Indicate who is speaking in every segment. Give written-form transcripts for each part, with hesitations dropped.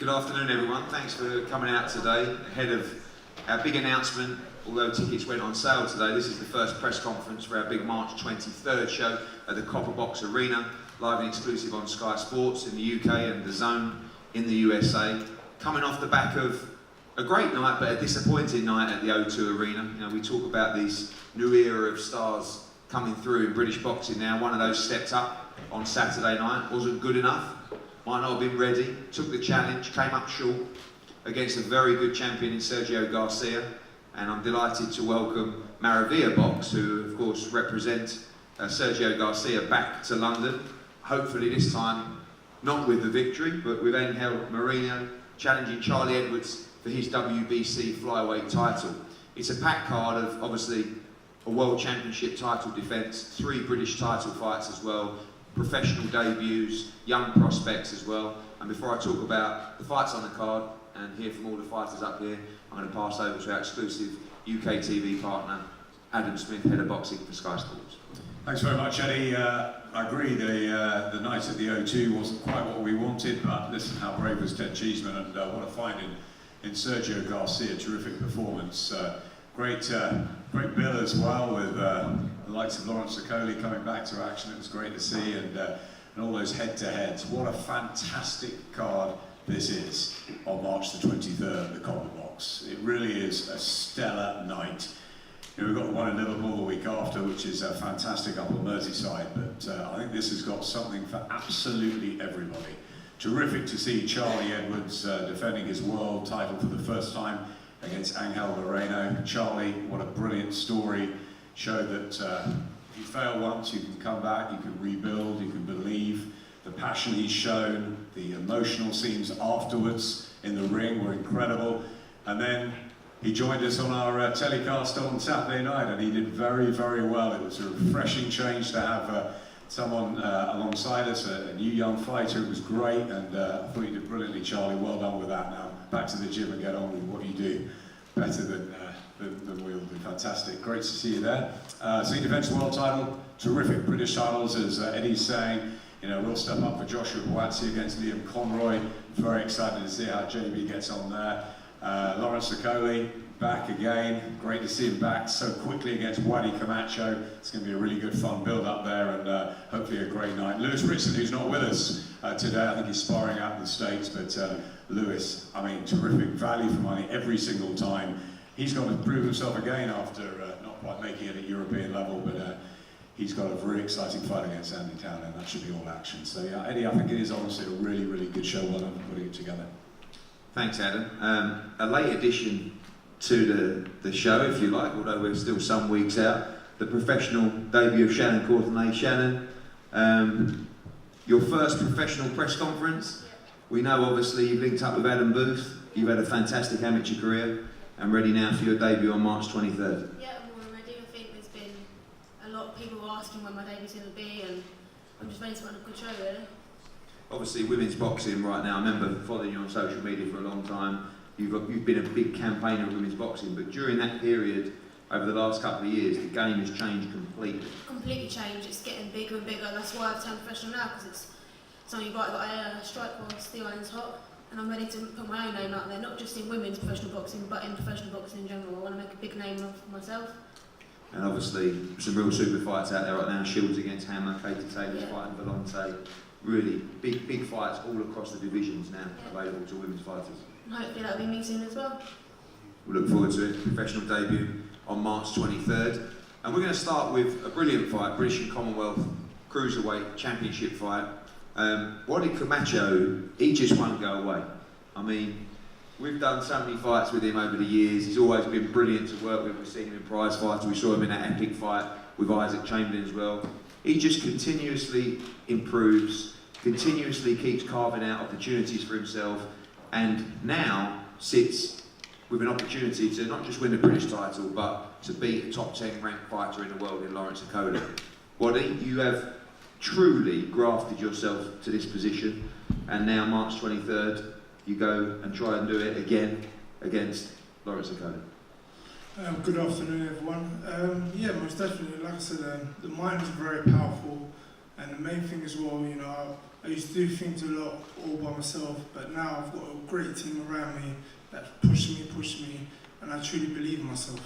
Speaker 1: Good afternoon, everyone. Thanks for coming out today ahead of our big announcement. Although tickets went on sale today, this is the first press conference for our big March 23rd show at the Copper Box Arena, live and exclusive on Sky Sports in the UK and The Zone in the USA. Coming off the back of a great night, but a disappointing night at the O2 Arena. You know, we talk about this new era of stars coming through in British boxing now. One of those stepped up on Saturday night, wasn't good enough, might not have been ready, took the challenge, came up short against a very good champion in Sergio Garcia. And I'm delighted to welcome Maravilla Box, who of course represent Sergio Garcia, back to London. Hopefully this time, not with the victory, but with Angel Moreno challenging Charlie Edwards for his WBC Flyweight title. It's a packed card of obviously a World Championship title defence, 3 British title fights as well, professional debuts, young prospects as well. And before I talk about the fights on the card and hear from all the fighters up here, I'm going to pass over to our exclusive UK TV partner, Adam Smith, head of boxing for Sky Sports.
Speaker 2: Thanks very much, Eddie. I agree, the night at the O2 wasn't quite what we wanted, but listen, how brave was Ted Cheeseman, and what a find in Sergio Garcia. Terrific performance. Great bill as well, with the likes of Lawrence Okolie coming back to action. It was great to see, and all those head-to-heads. What a fantastic card this is on March the 23rd, the Copper Box. It really is a stellar night. You know, we've got the one in Liverpool the week after, which is fantastic up on Merseyside, but I think this has got something for absolutely everybody. Terrific to see Charlie Edwards defending his world title for the first time against Angel Moreno. Charlie, what a brilliant story. Showed that if you fail once, you can come back, you can rebuild, you can believe. The passion he's shown, the emotional scenes afterwards in the ring were incredible. And then he joined us on our telecast on Saturday night, and he did very, very well. It was a refreshing change to have someone alongside us, a new young fighter. It was great, and I thought you did brilliantly, Charlie. Well done with that. Now back to the gym and get on with what you do better than we all do. Fantastic. Great to see you there. So he defends the world title. Terrific British titles, as Eddie's saying. You know, we'll step up for Joshua Buatsi against Liam Conroy. Very excited to see how JB gets on there. Lawrence Okolie back again. Great to see him back so quickly against Wadi Camacho. It's going to be a really good fun build up there, and hopefully a great night. Lewis Ritson, who's not with us today, I think he's sparring out in the States, but Lewis, I mean, terrific value for money every single time. He's got to prove himself again after not quite making it at European level, but he's got a very exciting fight against Andy Town, and that should be all action. So yeah, Eddie, I think it is honestly a really, really good show. Well done for putting it together.
Speaker 1: Thanks, Adam. A late addition to the show, if you like, although we're still some weeks out. The professional debut of Shannon Courtenay. Shannon, your first professional press conference. We know obviously you've linked up with Adam Booth. You've had a fantastic amateur career, and ready now for your debut on March 23rd.
Speaker 3: Yeah, I'm all ready. I think there's been a lot of people asking when my debut's going to be, and I'm just ready to run a good show, really.
Speaker 1: Obviously, women's boxing right now, I remember following you on social media for a long time. You've been a big campaigner of women's boxing, but during that period, over the last couple of years, the game has changed completely.
Speaker 3: Completely changed. It's getting bigger and bigger. That's why I've turned professional now, because it's only right that I strike whilst the iron's hot, and I'm ready to put my own name out there, not just in women's professional boxing, but in professional boxing in general. I want to make a big name of myself.
Speaker 1: And obviously, some real super fights out there right now. Shields against Hammer, Katie Taylor's fighting Volante. Really big fights all across the divisions now available to women's fighters.
Speaker 3: And hopefully that'll be me soon as well.
Speaker 1: We look forward to it. Professional debut on March 23rd. And we're going to start with a brilliant fight, British and Commonwealth Cruiserweight Championship fight. Wadi Camacho, he just won't go away. I mean, we've done so many fights with him over the years. He's always been brilliant to work with. We've seen him in prize fights. We saw him in that epic fight with Isaac Chamberlain as well. He just continuously improves, continuously keeps carving out opportunities for himself, and now sits with an opportunity to not just win the British title, but to beat a top 10 ranked fighter in the world in Lawrence Okolie. Wadi, you have truly grafted yourself to this position, and now March 23rd, you go and try and do it again against Lawrence Okolie.
Speaker 4: Good afternoon, everyone. Yeah, most definitely. Like I said, the mind is very powerful. And the main thing as well, you know, I used to do things a lot all by myself, but now I've got a great team around me that push me, and I truly believe in myself.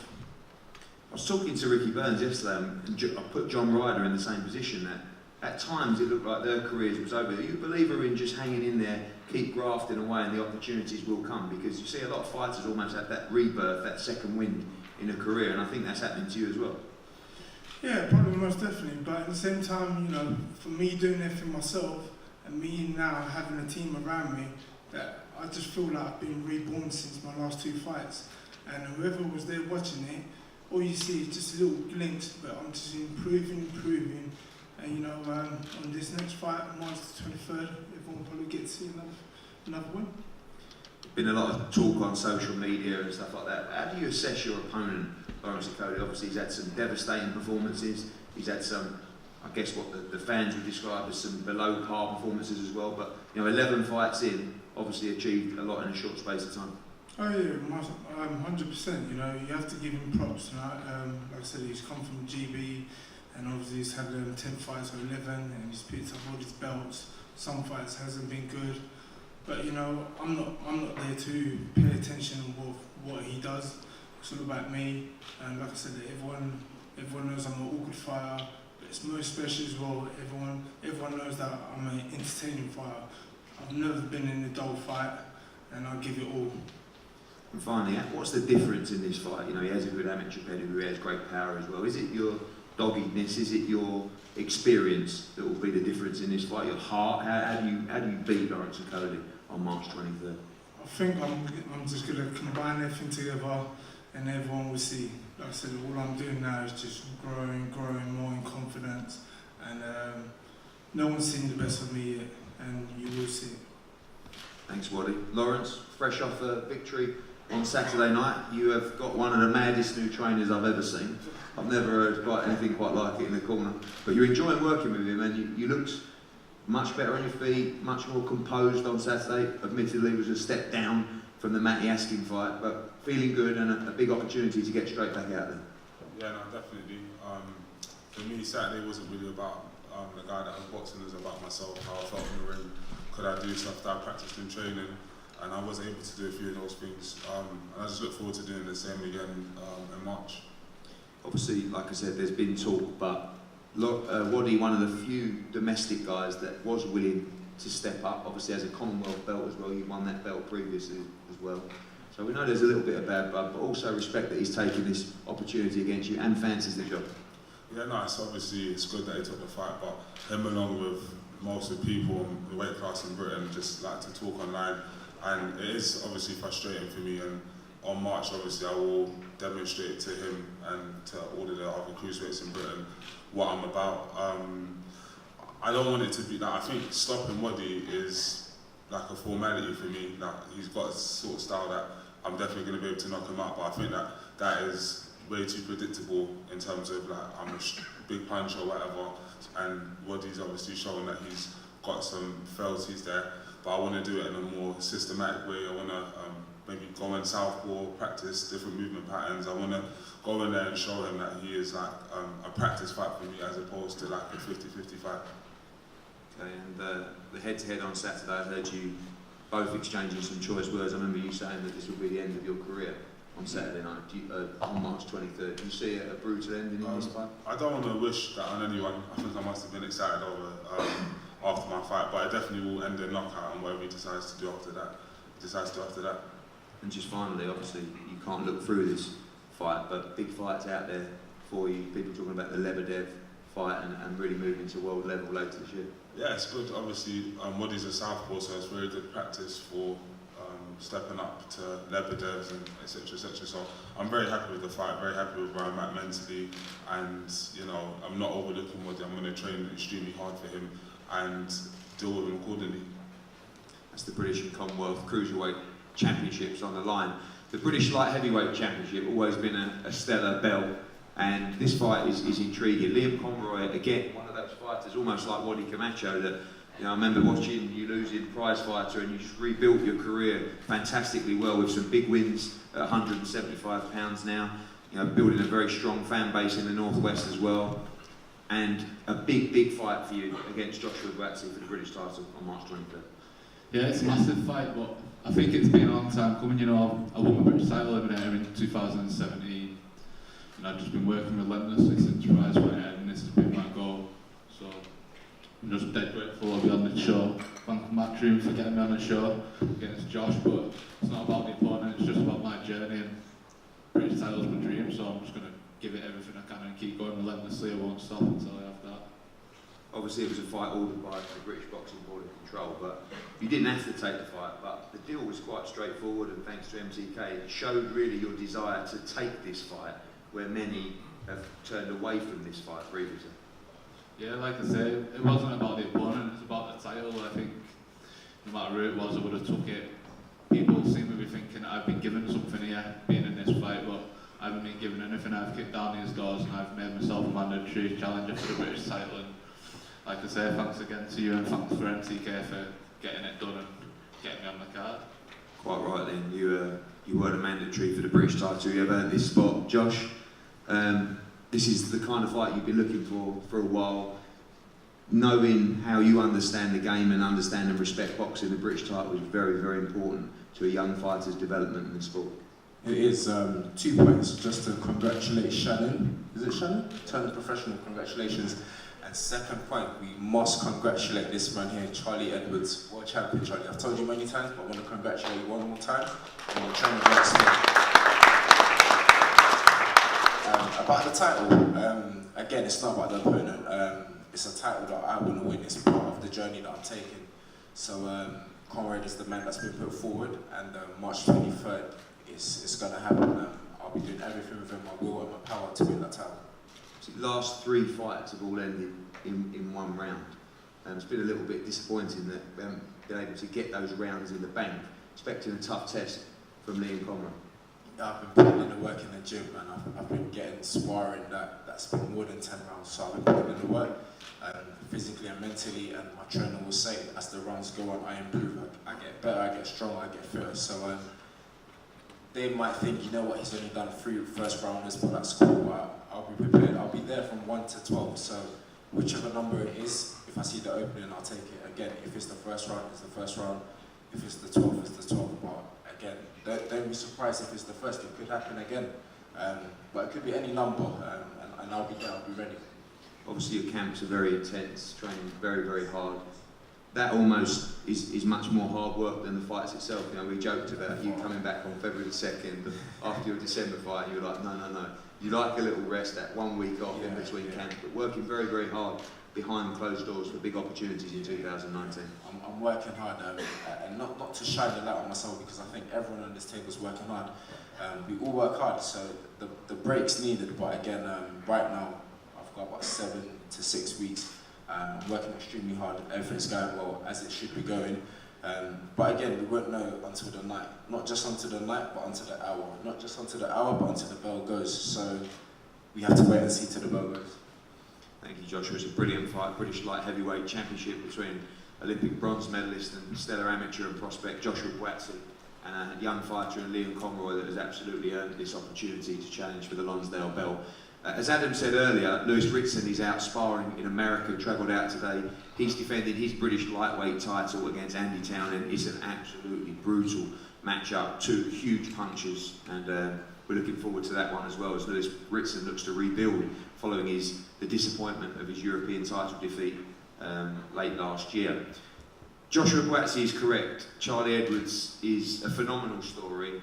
Speaker 1: I was talking to Ricky Burns yesterday, and I put John Ryder in the same position. That at times it looked like their careers was over. Are you a believer in just hanging in there, keep grafting away, and the opportunities will come? Because you see a lot of fighters almost have that rebirth, that second wind in a career, and I think that's happening to you as well.
Speaker 4: Yeah, probably most definitely. But at the same time, you know, for me doing everything myself and me now having a team around me, that I just feel like I've been reborn since my last 2 fights. And whoever was there watching it, all you see is just a little glimpse, but I'm just improving. And you know, on this next fight, March the 23rd, everyone probably gets to see another win.
Speaker 1: Been a lot of talk on social media and stuff like that. How do you assess your opponent, Lawrence Okolie? Obviously, he's had some devastating performances. He's had some, I guess, what the fans would describe as some below par performances as well. But you know, 11 fights in, obviously achieved a lot in a short space of time.
Speaker 4: Oh yeah, 100%. You know, you have to give him props. You know? Like I said, he's come from GB, and obviously he's had 10 fights or 11, and he's picked up all his belts. Some fights hasn't been good. But you know, I'm not there to pay attention to what he does. It's all about me, and like I said, everyone knows I'm an awkward fighter, but it's most special as well. Everyone knows that I'm an entertaining fighter. I've never been in a dull fight, and I'll give it all.
Speaker 1: And finally, what's the difference in this fight? You know, he has a good amateur pedigree, he has great power as well. Is it your doggedness? Is it your experience that will be the difference in this fight? Your heart? How do you beat Lawrence Okolie on March 23rd?
Speaker 4: I think I'm just going to combine everything together, and everyone will see. Like I said, all I'm doing now is just growing more in confidence, and no one's seen the best of me yet, and you will see.
Speaker 1: Thanks, Wadi. Lawrence, fresh off a victory on Saturday night, you have got one of the maddest new trainers I've ever seen. I've never heard anything quite like it in the corner. But you're enjoying working with him, and you looked much better on your feet, much more composed on Saturday. Admittedly, it was a step down from the Matty Askin fight, but feeling good and a big opportunity to get straight back out there.
Speaker 5: Yeah, no, definitely. For me, Saturday wasn't really about the guy that I was boxing, it was about myself, how I felt in the ring. Could I do stuff that I practiced in training? And I was able to do a few of those things. And I just look forward to doing the same again in March.
Speaker 1: Obviously, like I said, there's been talk, but Wadi, one of the few domestic guys that was willing to step up, obviously has a Commonwealth belt as well. You won that belt previously as well. So we know there's a little bit of bad blood, but also respect that he's taking this opportunity against you and fancies the job.
Speaker 5: Yeah, no, it's good that he took the fight, but him along with most of the people in the weight class in Britain just like to talk online, and it is obviously frustrating for me. And on March, obviously, I will demonstrate to him and to all of the other cruiserweights in Britain what I'm about. I don't want it to be like, I think stopping Wadi is like a formality for me. Like, he's got a sort of style that I'm definitely going to be able to knock him out, but I think that is way too predictable in terms of like, I'm a big punch or whatever, and Wadi's obviously showing that he's got some frailties there, but I want to do it in a more systematic way. I want to maybe go in southpaw, practice different movement patterns. I want to go in there and show him that he is like a practice fight for me as opposed to like a 50-50 fight.
Speaker 1: Okay, and the head-to-head on Saturday, I heard you both exchanging some choice words. I remember you saying that this would be the end of your career on Saturday night, on March 23rd. Do you see a brutal ending in this fight?
Speaker 5: I don't want to wish that on anyone. I think I must have been excited over after my fight, but it definitely will end in knockout, and whatever he decides to do after that.
Speaker 1: And just finally, obviously, you can't look through this fight, but big fights out there for you. People talking about the Lebedev fight and really moving to world level later this year.
Speaker 5: Yeah, it's good. Obviously, Wadi's a southpaw, so it's very good practice for stepping up to Lebedevs and etc. So I'm very happy with the fight, very happy with where I'm at mentally, and you know, I'm not overlooking Wadi. I'm going to train extremely hard for him and deal with him accordingly.
Speaker 1: That's the British and Commonwealth Cruiserweight Championships on the line. The British Light Heavyweight Championship always been a stellar belt, and this fight is intriguing. Liam Conroy, again, one of those fighters, almost like Wadi Camacho, that you know, I remember watching you losing prize fighter, and you just rebuilt your career fantastically well with some big wins at 175 pounds now. You know, building a very strong fan base in the Northwest as well. and a big fight for you against Joshua Buatsi for the British title on March 23rd.
Speaker 6: Yeah, it's a massive fight, but I think it's been a long time coming. You know, I won my British title eliminator in 2017, and I've just been working relentlessly since prize fight, and this has been my goal. So I'm just dead grateful I'll be on the show. Thank Matchroom for getting me on the show against Josh, but it's not about the opponent, it's just about my journey, and British title's my dream, so I'm just going to give it everything I can and keep going relentlessly. I won't stop until I have that.
Speaker 1: Obviously, it was a fight ordered by the British Boxing Board of Control, but you didn't have to take the fight. But the deal was quite straightforward, and thanks to MTK, it showed really your desire to take this fight, where many have turned away from this fight previously.
Speaker 6: Yeah, like I say, it wasn't about the opponent, it's about the title. I think no matter who it was, I would have took it. People seem to be thinking I've been given something here, being in this fight, but I haven't been given anything. I've kicked down these doors and I've made myself a mandatory challenger for the British title. And like I say, thanks again to you and thanks for MTK for getting it done and getting me on the card.
Speaker 1: Quite right then, you weren't a mandatory for the British title, you have earned this spot. Josh, this is the kind of fight you've been looking for a while. Knowing how you understand the game and understand and respect boxing, the British title is very important to a young fighter's development in the sport.
Speaker 7: It is 2 points just to congratulate Shannon. Is it Shannon? Turned professional, congratulations. And second point, we must congratulate this man here, Charlie Edwards, world champion Charlie. I've told you many times, but I want to congratulate you one more time. And you're training against me. About the title, again, it's not about the opponent. It's a title that I want to win. It's part of the journey that I'm taking. So Conrad is the man that's been put forward, and March 23rd it's going to happen. I'll be doing everything within my will and my power to win that title.
Speaker 1: The last 3 fights have all ended in one round. It's been a little bit disappointing that we haven't been able to get those rounds in the bank. Expecting a tough test from Lee and Conrad.
Speaker 7: I've been putting in the work in the gym, man. I've been getting sparring that's been more than 10 rounds, so I've been putting in the work physically and mentally, and my trainer will say as the rounds go on, I improve, I get better, I get stronger, I get fitter. So they might think, you know what, he's only done 3 first rounders, but that's cool, but I'll be prepared. I'll be there from 1 to 12, so whichever number it is, if I see the opening, I'll take it. Again, if it's the first round, it's the first round. If it's the 12th, it's the 12th. But again, don't be surprised if it's the first. It could happen again. But it could be any number, and I'll be there, I'll be ready.
Speaker 1: Obviously your camps are very intense, training very hard. That almost is much more hard work than the fights itself. You know, we joked about you coming back on February the 2nd after your December fight, you were like, no. You like a little rest, that 1 week off in between camps, but working very hard behind closed doors for big opportunities in 2019.
Speaker 7: I'm working hard, and not to shine the light on myself, because I think everyone on this table is working hard. We all work hard, so the break's needed, but again, right now, I've got about 7 to 6 weeks. I'm working extremely hard, everything's going well, as it should be going. But again, we won't know until the night. Not just until the night, but until the hour. Not just until the hour, but until the bell goes. So we have to wait and see till the bell goes.
Speaker 1: Thank you, Joshua. It was a brilliant fight. British light heavyweight championship between Olympic bronze medalist and stellar amateur and prospect Joshua Buatsi and a young fighter in Liam Conroy that has absolutely earned this opportunity to challenge for the Lonsdale belt. As Adam said earlier, Lewis Ritson is out sparring in America, travelled out today. He's defending his British lightweight title against Andy Townend. It's an absolutely brutal matchup, 2 huge punches, and we're looking forward to that one as well, as Lewis Ritson looks to rebuild following the disappointment of his European title defeat late last year. Joshua Buatsi is correct. Charlie Edwards is a phenomenal story.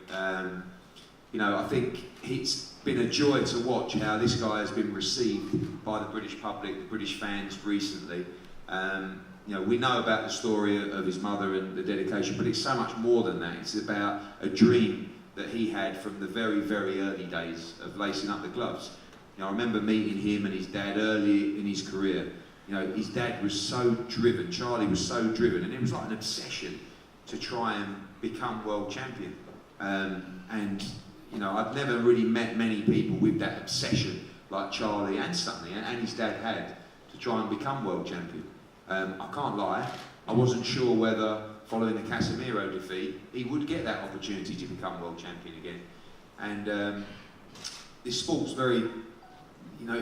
Speaker 1: You know, I think it's been a joy to watch how this guy has been received by the British public, the British fans recently. You know, we know about the story of his mother and the dedication, but it's so much more than that. It's about a dream that he had from the very early days of lacing up the gloves. You know, I remember meeting him and his dad early in his career. You know, his dad was so driven, Charlie was so driven, and it was like an obsession to try and become world champion. And you know, I've never really met many people with that obsession like Charlie and Sonny and his dad had to try and become world champion. I can't lie, I wasn't sure whether following the Casemiro defeat he would get that opportunity to become world champion again. And this sport's very, you know,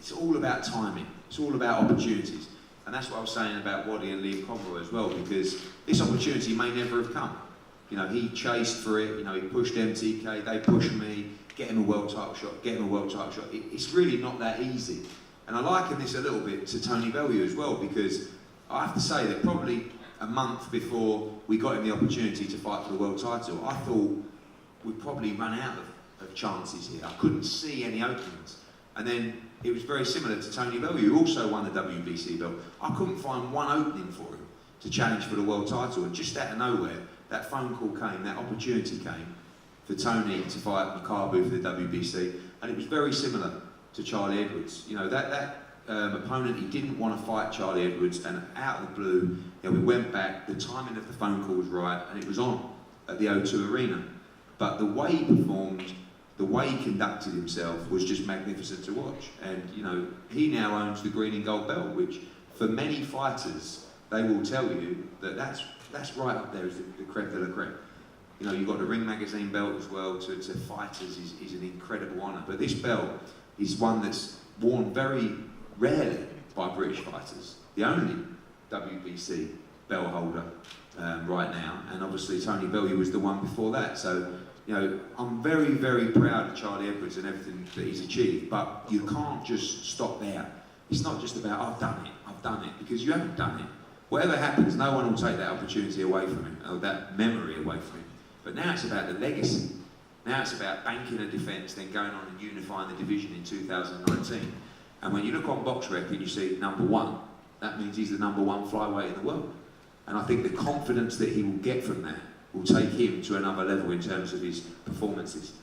Speaker 1: it's all about timing. It's all about opportunities. And that's what I was saying about Wadi and Liam Conroy as well, because this opportunity may never have come. You know, he chased for it, you know, he pushed MTK, they pushed me, get him a world title shot, get him a world title shot. It's really not that easy. And I liken this a little bit to Tony Bellew as well, because I have to say that probably a month before we got him the opportunity to fight for the world title, I thought we'd probably run out of chances here. I couldn't see any openings. And then it was very similar to Tony Bellew, who also won the WBC belt. I couldn't find one opening for him to challenge for the world title, and just out of nowhere, that phone call came, that opportunity came for Tony to fight Makabu for the WBC, and it was very similar to Charlie Edwards. You know, that opponent, he didn't want to fight Charlie Edwards, and out of the blue, you know, we went back, the timing of the phone call was right, and it was on at the O2 Arena. But the way he performed, the way he conducted himself was just magnificent to watch. And, you know, he now owns the green and gold belt, which for many fighters, they will tell you that that's right up there as the creme de la creme. You know, you've got the Ring Magazine belt as well, to fighters is an incredible honour. But this belt is one that's worn very rarely by British fighters. The only WBC belt holder right now, and obviously Tony Bellew was the one before that. So, you know, I'm very, very proud of Charlie Edwards and everything that he's achieved, but you can't just stop there. It's not just about, I've done it, because you haven't done it. Whatever happens, no one will take that opportunity away from him, or that memory away from him. But now it's about the legacy. Now it's about banking a defence, then going on and unifying the division in 2019. And when you look on Box Rec and you see #1, that means he's the #1 flyweight in the world. And I think the confidence that he will get from that will take him to another level in terms of his performances.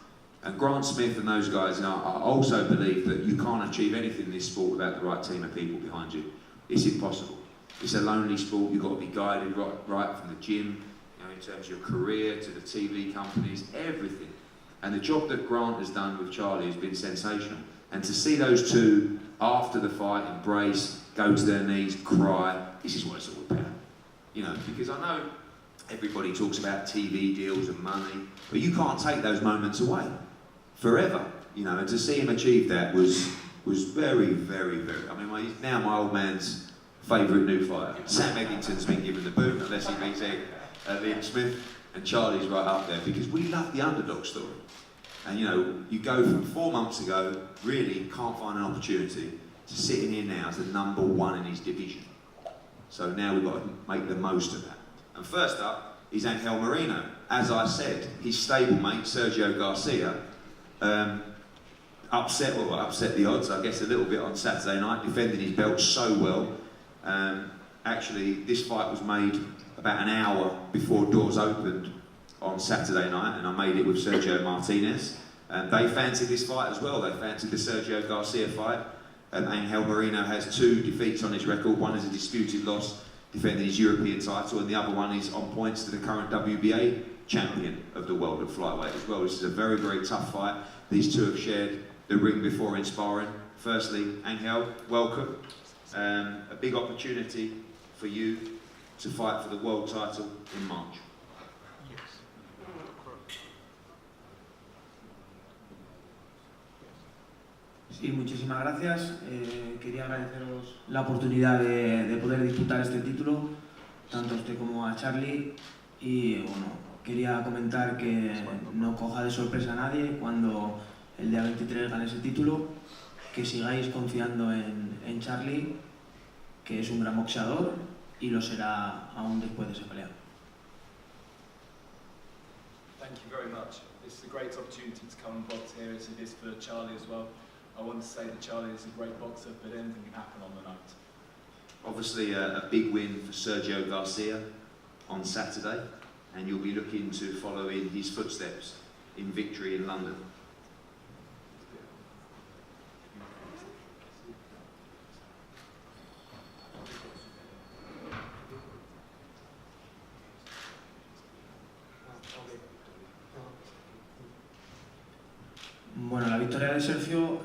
Speaker 1: And Grant Smith and those guys, you know, I also believe that you can't achieve anything in this sport without the right team of people behind you. It's impossible. It's a lonely sport. You've got to be guided right from the gym, you know, in terms of your career, to the TV companies, everything. And the job that Grant has done with Charlie has been sensational. And to see those two, after the fight, embrace, go to their knees, cry, this is what it's all about. You know, because I know everybody talks about TV deals and money, but you can't take those moments away forever. You know, and to see him achieve that was very, very, very. I mean, he's now my old man's favourite new fighter. Sam Eggington's been given the boot unless he beats Liam Smith, and Charlie's right up there because we love the underdog story. And you know, you go from 4 months ago, really can't find an opportunity, to sitting here now as the #1 in his division. So now we've got to make the most of that. And first up is Angel Moreno. As I said, his stablemate, Sergio Garcia, upset the odds, I guess, a little bit on Saturday night, defending his belt so well. Actually, this fight was made about an hour before doors opened on Saturday night, and I made it with Sergio Martinez. They fancied this fight as well. They fancied the Sergio Garcia fight. Angel Moreno has 2 defeats on his record. One is a disputed loss, defending his European title, and the other one is on points to the current WBA champion of the world at flyweight as well. This is a very, very tough fight. These two have shared the ring before in sparring. Firstly, Angel, welcome. A big opportunity for you to fight for the world title in March.
Speaker 8: Sí, muchísimas gracias. Quería agradeceros la oportunidad de poder disputar este título, tanto a usted como a Charlie. Y bueno, quería comentar que no coja de sorpresa a nadie cuando el día 23 gane ese título, que sigáis confiando en Charlie, que es un gran boxeador y lo será aún después de esa pelea.
Speaker 9: Thank you very much. It's a great opportunity to come and box here, as it is for Charlie as well. I want to say that Charlie is a great boxer, but anything can happen on the night.
Speaker 1: Obviously a big win for Sergio Garcia on Saturday, and you'll be looking to follow in his footsteps in victory in London.
Speaker 8: Bueno, la victoria de Sergio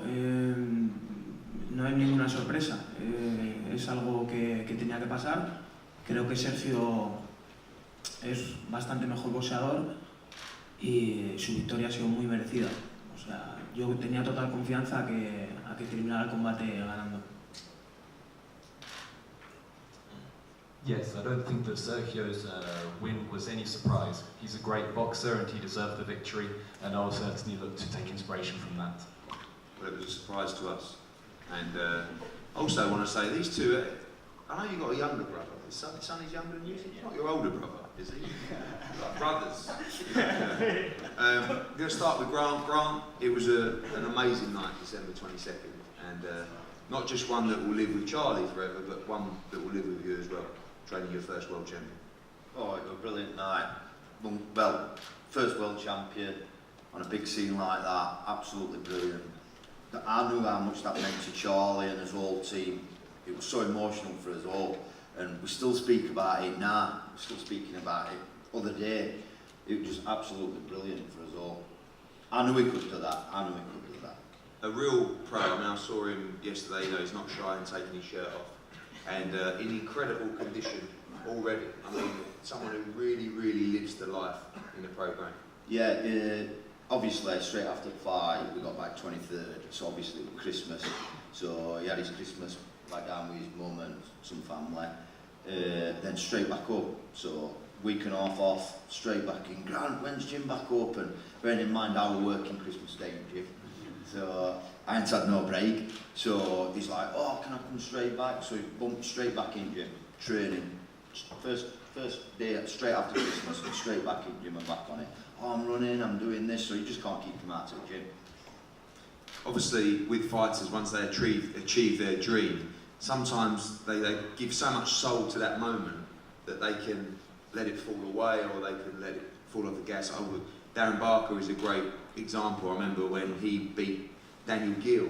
Speaker 8: no es ninguna sorpresa, es algo que tenía que pasar. Creo que Sergio es bastante mejor boxeador y su victoria ha sido muy merecida. O sea, yo tenía total confianza a que que terminara el combate ganando.
Speaker 10: Yes, I don't think that Sergio's win was any surprise. He's a great boxer and he deserved the victory, and I will certainly look to take inspiration from that.
Speaker 1: Well, it was a surprise to us. And also I want to say, these two, I know you've got a younger brother. His son is younger than you. He's not your older brother, is he? Like brothers. I'm going to start with Grant. Grant, it was an amazing night, December 22nd. And not just one that will live with Charlie forever, but one that will live with you as well. Training your first world champion.
Speaker 11: Oh, it was a brilliant night. Well, first world champion on a big scene like that, absolutely brilliant. I knew how much that meant to Charlie and his whole team. It was so emotional for us all, and we still speak about it now. We're still speaking about it. Other day, it was just absolutely brilliant for us all. I knew he could do that. I knew he could do that.
Speaker 1: A real pro. I mean, I saw him yesterday. You know, he's not shy in taking his shirt off. And in incredible condition already. I mean, someone who really, really lives the life in the programme.
Speaker 11: Yeah, obviously straight after the fight we got back 23rd, so obviously it was Christmas. So he had his Christmas back down with his mum and some family. Then straight back up, so week and a half off, straight back in. Grant, when's gym back open? Bearing in mind I was working Christmas Day in gym. So I ain't had no break, so he's like, oh, can I come straight back? So he bumped straight back in gym, training. First day, straight after Christmas, and straight back in gym and back on it. Oh, I'm running, I'm doing this, so you just can't keep him out of the gym.
Speaker 1: Obviously, with fighters, once they achieve their dream, sometimes they give so much soul to that moment that they can let it fall away or they can let it fall off the gas. Darren Barker is a great example. I remember when he beat Daniel Gill,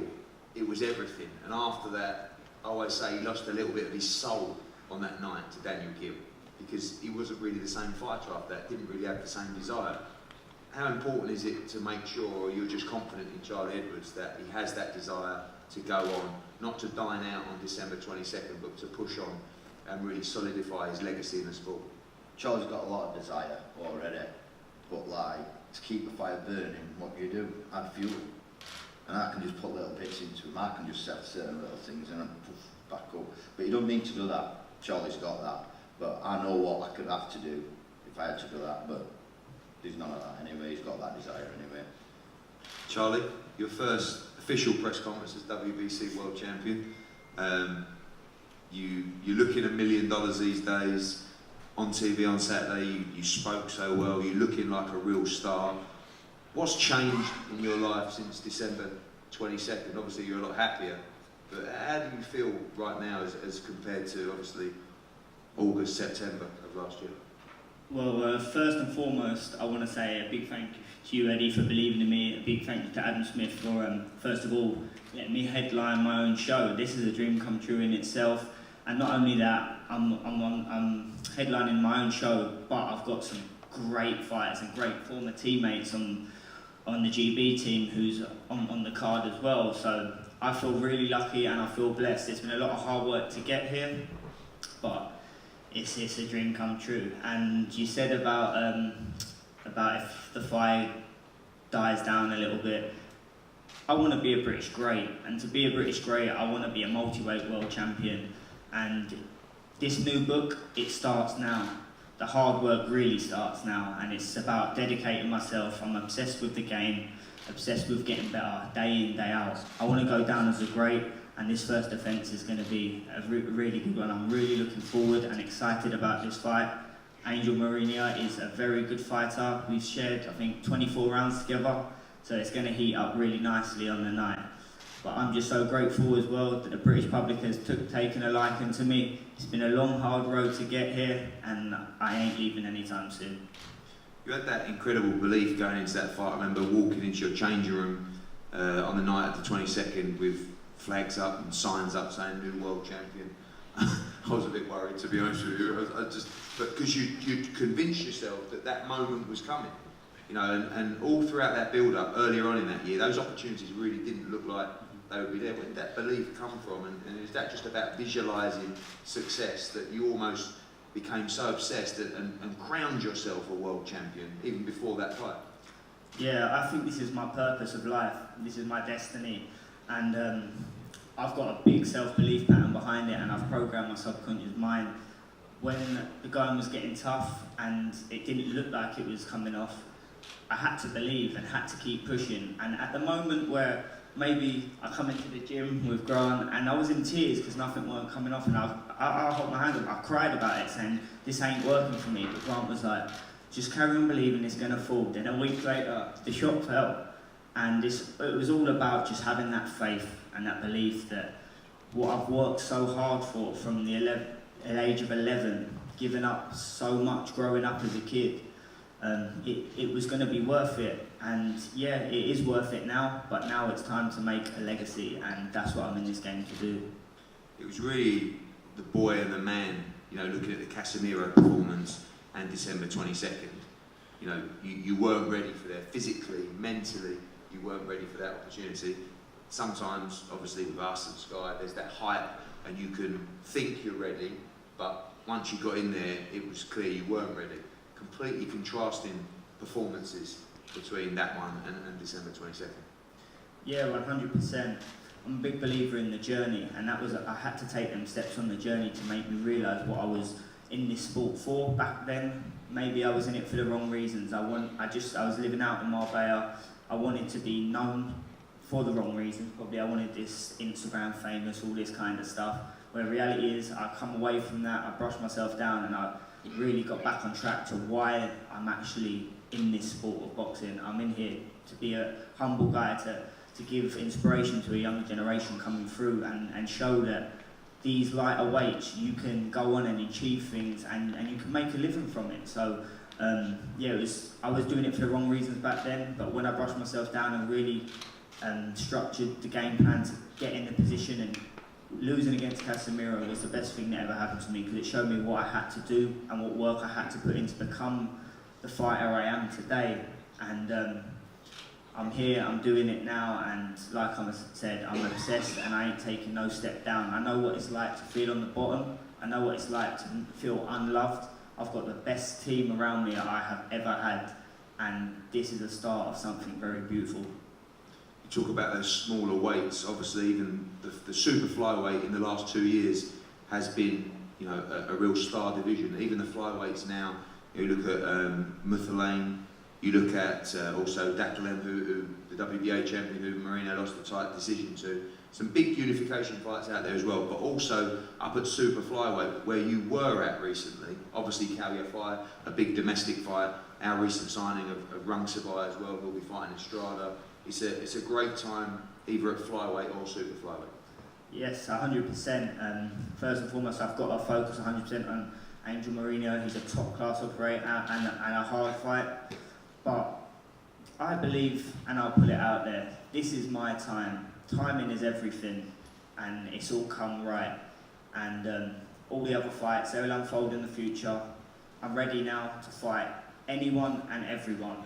Speaker 1: it was everything. And after that, I always say he lost a little bit of his soul on that night to Daniel Gill because he wasn't really the same fighter after that, didn't really have the same desire. How important is it to make sure you're just confident in Charlie Edwards that he has that desire to go on, not to dine out on December 22nd, but to push on and really solidify his legacy in the sport?
Speaker 11: Charlie's got a lot of desire already, but like, to keep the fire burning, what do you do? Add fuel. And I can just put little bits into him, I can just set certain little things and then poof, back up. But you don't need to do that. Charlie's got that. But I know what I could have to do if I had to do that, but there's none of that anyway, he's got that desire anyway.
Speaker 1: Charlie, your first official press conference as WBC World Champion. You're looking $1 million these days. On TV on Saturday, you spoke so well, you're looking like a real star. What's changed in your life since December 22nd? Obviously you're a lot happier, but how do you feel right now as compared to obviously August, September of last year?
Speaker 12: Well, first and foremost, I want to say a big thank you to you, Eddie, for believing in me. A big thank you to Adam Smith for, first of all, letting me headline my own show. This is a dream come true in itself. And not only that, I'm headlining my own show, but I've got some great fighters and great former teammates on the GB team who's on the card as well. So I feel really lucky and I feel blessed. It's been a lot of hard work to get here, but it's a dream come true. And you said about if the fight dies down a little bit, I want to be a British great, and to be a British great, I want to be a multi-weight world champion. And this new book, it starts now. The hard work really starts now, and it's about dedicating myself. I'm obsessed with the game, obsessed with getting better, day in, day out. I want to go down as a great, and this first defence is going to be a really good one. I'm really looking forward and excited about this fight. Angel Moreno is a very good fighter. We've shared, I think, 24 rounds together, so it's going to heat up really nicely on the night. But I'm just so grateful as well that the British public has taken a liking to me. It's been a long, hard road to get here, and I ain't leaving anytime soon.
Speaker 1: You had that incredible belief going into that fight. I remember walking into your changing room on the night of the 22nd with flags up and signs up saying new world champion. I was a bit worried, to be honest with you. But because you'd convinced yourself that moment was coming. You know, and all throughout that build-up, earlier on in that year, those opportunities really didn't look like they would be there. Where did that belief come from? And is that just about visualising success that you almost became so obsessed and crowned yourself a world champion even before that fight?
Speaker 12: Yeah, I think this is my purpose of life. This is my destiny. and I've got a big self-belief pattern behind it, and I've programmed my subconscious mind. When the going was getting tough and it didn't look like it was coming off, I had to believe and had to keep pushing. And at the moment where maybe I come into the gym with Grant and I was in tears because nothing weren't coming off, and I hold my hand up, I cried about it saying, this ain't working for me, but Grant was like, just carry on believing it's going to fall. Then a week later, the shot fell. And it was all about just having that faith and that belief that what I've worked so hard for from the age of 11, giving up so much growing up as a kid, it was going to be worth it. And yeah, it is worth it now, but now it's time to make a legacy, and that's what I'm in this game to do.
Speaker 1: It was really the boy and the man, you know, looking at the Casemiro performance and December 22nd. You know, you weren't ready for that physically, mentally, you weren't ready for that opportunity. Sometimes, obviously with us and Sky, there's that hype and you can think you're ready, but once you got in there, it was clear you weren't ready. Completely contrasting performances between that one and December 22nd.
Speaker 12: Yeah, 100%. I'm a big believer in the journey, and that was, I had to take them steps on the journey to make me realise what I was in this sport for. Back then, maybe I was in it for the wrong reasons. I was living out in Marbella. I wanted to be known for the wrong reasons. Probably I wanted this Instagram famous, all this kind of stuff. Where reality is, I come away from that, I brushed myself down, and I really got back on track to why I'm actually in this sport of boxing. I'm in here to be a humble guy, to give inspiration to a younger generation coming through and show that these lighter weights, you can go on and achieve things and you can make a living from it. So yeah, I was doing it for the wrong reasons back then, but when I brushed myself down and really structured the game plan to get in the position, and losing against Casemiro was the best thing that ever happened to me, because it showed me what I had to do and what work I had to put in to become the fighter I am today. And I'm here, I'm doing it now, and like I said, I'm obsessed and I ain't taking no step down. I know what it's like to feel on the bottom. I know what it's like to feel unloved. I've got the best team around me that I have ever had, and this is the start of something very beautiful.
Speaker 1: You talk about those smaller weights, obviously even the super flyweight in the last 2 years has been, you know, a real star division. Even the flyweights now, you look at Muthalain, you look at also Dakalem, who the WBA champion, who Moreno lost the tight decision to. Some big unification fights out there as well, but also up at super flyweight, where you were at recently. Obviously Kaliafai, a big domestic fight. Our recent signing of Rungsabai as well, who'll be fighting Estrada. It's a great time either at flyweight or super flyweight.
Speaker 12: Yes, 100%. First and foremost, I've got to focus 100% on Angel Moreno. He's a top class operator and a hard fight. But I believe, and I'll put it out there, this is my time. Timing is everything, and it's all come right. And all the other fights, they'll unfold in the future. I'm ready now to fight anyone and everyone.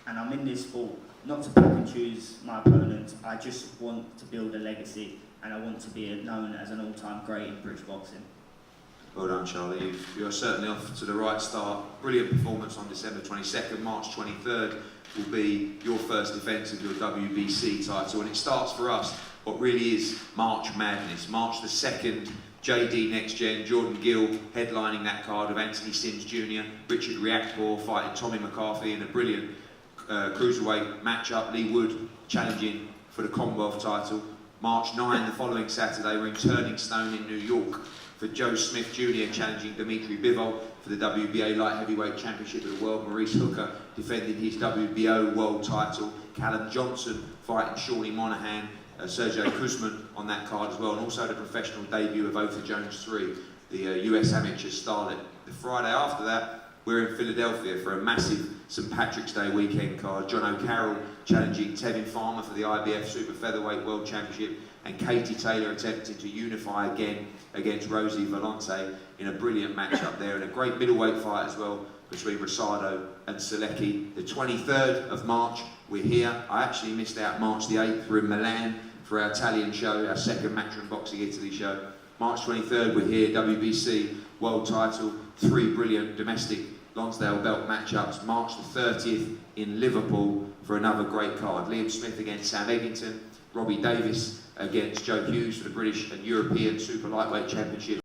Speaker 12: And I'm in this sport not to pick and choose my opponents. I just want to build a legacy, and I want to be known as an all-time great in British boxing.
Speaker 1: Well done, Charlie. You're certainly off to the right start. Brilliant performance on December 22nd. March 23rd will be your first defence of your WBC title, and it starts for us what really is March Madness. March the 2nd, JD Next Gen, Jordan Gill headlining that card of Anthony Sims Jr., Richard Riakporhe fighting Tommy McCarthy in a brilliant cruiserweight matchup. Lee Wood challenging for the Commonwealth title. March 9, the following Saturday, we're in Turning Stone in New York for Joe Smith Jr. challenging Dimitri Bivol for the WBA Light Heavyweight Championship of the World. Maurice Hooker defending his WBO World title. Callum Johnson fighting Shawnee Monahan. Sergio Kuzman on that card as well. And also the professional debut of Otha Jones 3, the US amateur starlet. The Friday after that, we're in Philadelphia for a massive St Patrick's Day weekend card. John O'Carroll challenging Tevin Farmer for the IBF Super Featherweight World Championship, and Katie Taylor attempting to unify again against Rosie Vellante in a brilliant matchup there, and a great middleweight fight as well between Rosado and Selecki. The 23rd of March, we're here. I actually missed out March the 8th. We're in Milan for our Italian show, our second Matchroom Boxing Italy show. March 23rd, we're here, WBC World title, 3 brilliant domestic Lonsdale belt matchups. March the 30th in Liverpool for another great card. Liam Smith against Sam Eggington, Robbie Davis against Joe Hughes for the British and European Super Lightweight Championship.